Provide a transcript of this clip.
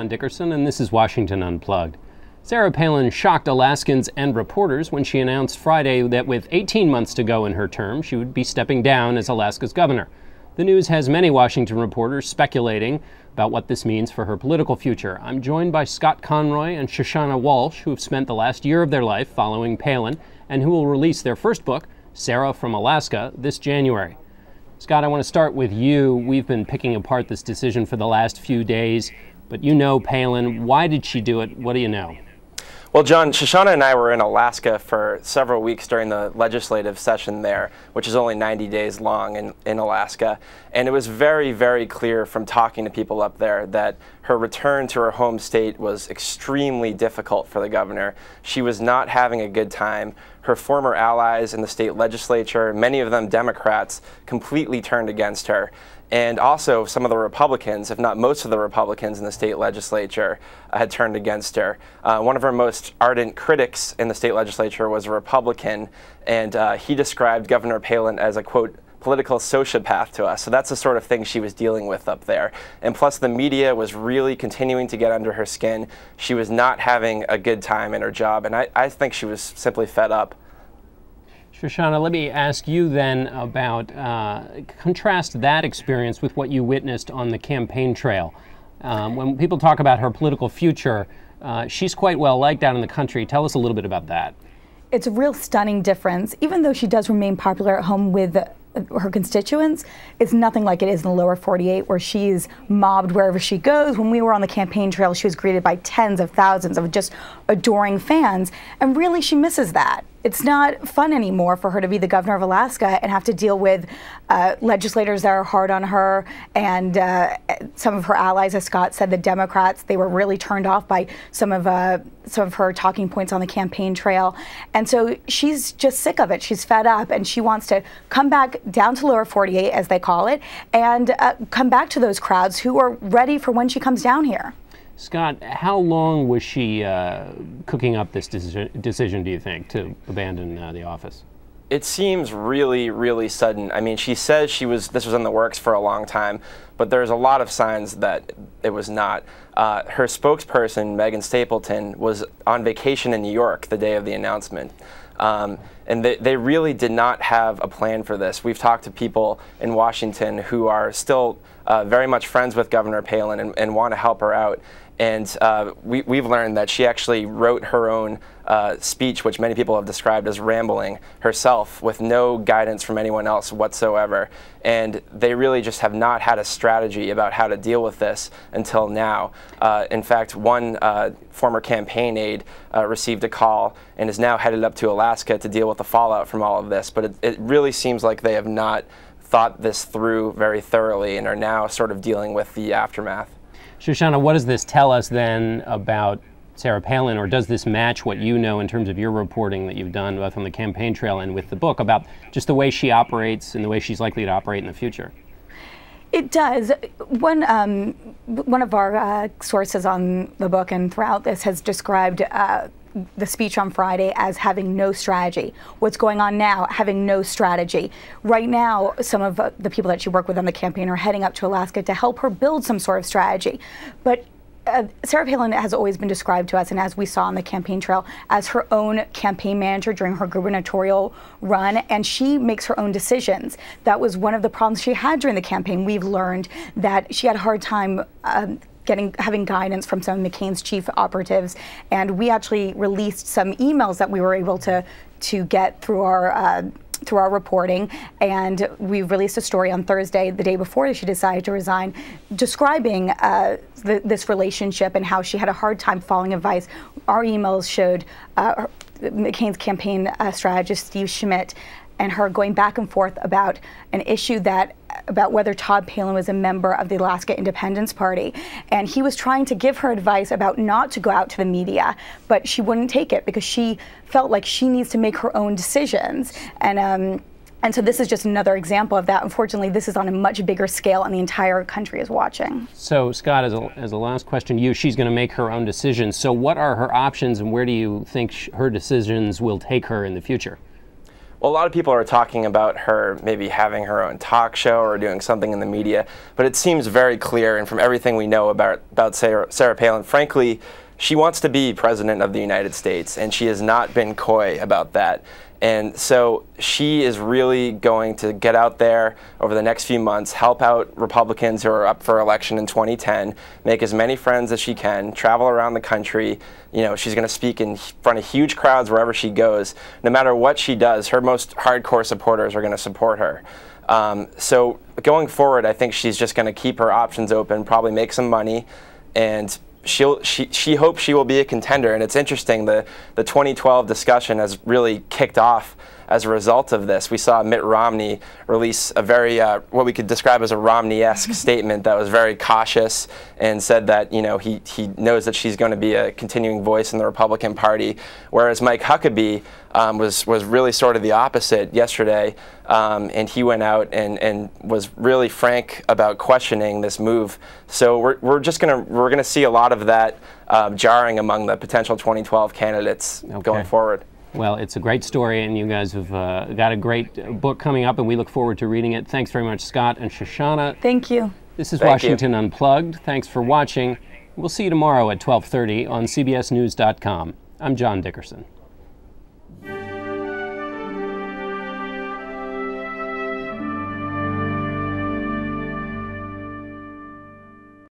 John Dickerson, and this is Washington Unplugged. Sarah Palin shocked Alaskans and reporters when she announced Friday that with 18 months to go in her term, she would be stepping down as Alaska's governor. The news has many Washington reporters speculating about what this means for her political future. I'm joined by Scott Conroy and Shushannah Walshe, who have spent the last year of their life following Palin and who will release their first book, Sarah from Alaska, this January. Scott, I want to start with you. We've been picking apart this decision for the last few days, but you know Palin. Why did she do it? What do you know? Well, John, Shushannah and I were in Alaska for several weeks during the legislative session there, which is only 90 days long in Alaska. And it was very, very clear from talking to people up there that her return to her home state was extremely difficult for the governor. She was not having a good time. Her former allies in the state legislature, many of them Democrats, completely turned against her. And also some of the Republicans, if not most of the Republicans in the state legislature, had turned against her. One of her most ardent critics in the state legislature was a Republican, and he described Governor Palin as a, quote, political sociopath to us. So that's the sort of thing she was dealing with up there. And plus the media was really continuing to get under her skin. She was not having a good time in her job, and I think she was simply fed up. Shushannah, let me ask you then about, contrast that experience with what you witnessed on the campaign trail. When people talk about her political future, she's quite well liked out in the country. Tell us a little bit about that. It's a real stunning difference. Even though she does remain popular at home with her constituents, it's nothing like it is in the lower 48, where she's mobbed wherever she goes. When we were on the campaign trail, she was greeted by tens of thousands of just adoring fans, and really she misses that. It's not fun anymore for her to be the governor of Alaska and have to deal with legislators that are hard on her, and some of her allies, as Scott said, the Democrats, they were really turned off by some of her talking points on the campaign trail. And so she's just sick of it. She's fed up, and she wants to come back down to lower 48, as they call it, and come back to those crowds who are ready for when she comes down here. Scott, how long was she cooking up this decision, do you think, to abandon the office? It seems really, really sudden. I mean, she says this was in the works for a long time, but there's a lot of signs that it was not. Her spokesperson, Megan Stapleton, was on vacation in New York the day of the announcement. And they really did not have a plan for this. We've talked to people in Washington who are still very much friends with Governor Palin and want to help her out. And we've learned that she actually wrote her own speech, which many people have described as rambling, herself, with no guidance from anyone else whatsoever. And they really just have not had a strategy about how to deal with this until now. In fact, one former campaign aide received a call and is now headed up to Alaska to deal with the fallout from all of this. But it really seems like they have not thought this through very thoroughly and are now sort of dealing with the aftermath. Shushannah, what does this tell us then about Sarah Palin, or does this match what you know in terms of your reporting that you've done both on the campaign trail and with the book about just the way she operates and the way she's likely to operate in the future? It does. One of our sources on the book and throughout this has described the speech on Friday as having no strategy. What's going on now, having no strategy. Right now, some of the people that she worked with on the campaign are heading up to Alaska to help her build some sort of strategy. But Sarah Palin has always been described to us, and as we saw on the campaign trail, as her own campaign manager during her gubernatorial run, and she makes her own decisions. That was one of the problems she had during the campaign. We've learned that she had a hard time having guidance from some of McCain's chief operatives, and we actually released some emails that we were able to get through our reporting, and we released a story on Thursday, the day before she decided to resign, describing this relationship and how she had a hard time following advice. Our emails showed McCain's campaign strategist, Steve Schmidt, and her going back and forth about an issue about whether Todd Palin was a member of the Alaska Independence Party. And he was trying to give her advice about not to go out to the media, but she wouldn't take it because she felt like she needs to make her own decisions. And so this is just another example of that. Unfortunately, this is on a much bigger scale, and the entire country is watching. So, Scott, as a last question, she's going to make her own decisions. So what are her options, and where do you think her decisions will take her in the future? Well, a lot of people are talking about her maybe having her own talk show or doing something in the media, but it seems very clear, and from everything we know about Sarah Palin, frankly, she wants to be president of the United States, and she has not been coy about that. And so she is really going to get out there over the next few months, help out Republicans who are up for election in 2010, make as many friends as she can, travel around the country. You know, she's going to speak in front of huge crowds wherever she goes. No matter what she does, her most hardcore supporters are going to support her. So going forward, I think she's just going to keep her options open, probably make some money, and she hopes she will be a contender. And it's interesting, the 2012 discussion has really kicked off as a result of this. We saw Mitt Romney release a very, what we could describe as a Romney-esque statement that was very cautious and said that, you know, he knows that she's going to be a continuing voice in the Republican Party, whereas Mike Huckabee was really sort of the opposite yesterday, and he went out and was really frank about questioning this move. So we're gonna see a lot of that jarring among the potential 2012 candidates going forward. Well, it's a great story, and you guys have got a great book coming up, and we look forward to reading it. Thanks very much, Scott and Shushannah. Thank you. This is Washington Unplugged. Thanks for watching. We'll see you tomorrow at 12:30 on CBSNews.com. I'm John Dickerson.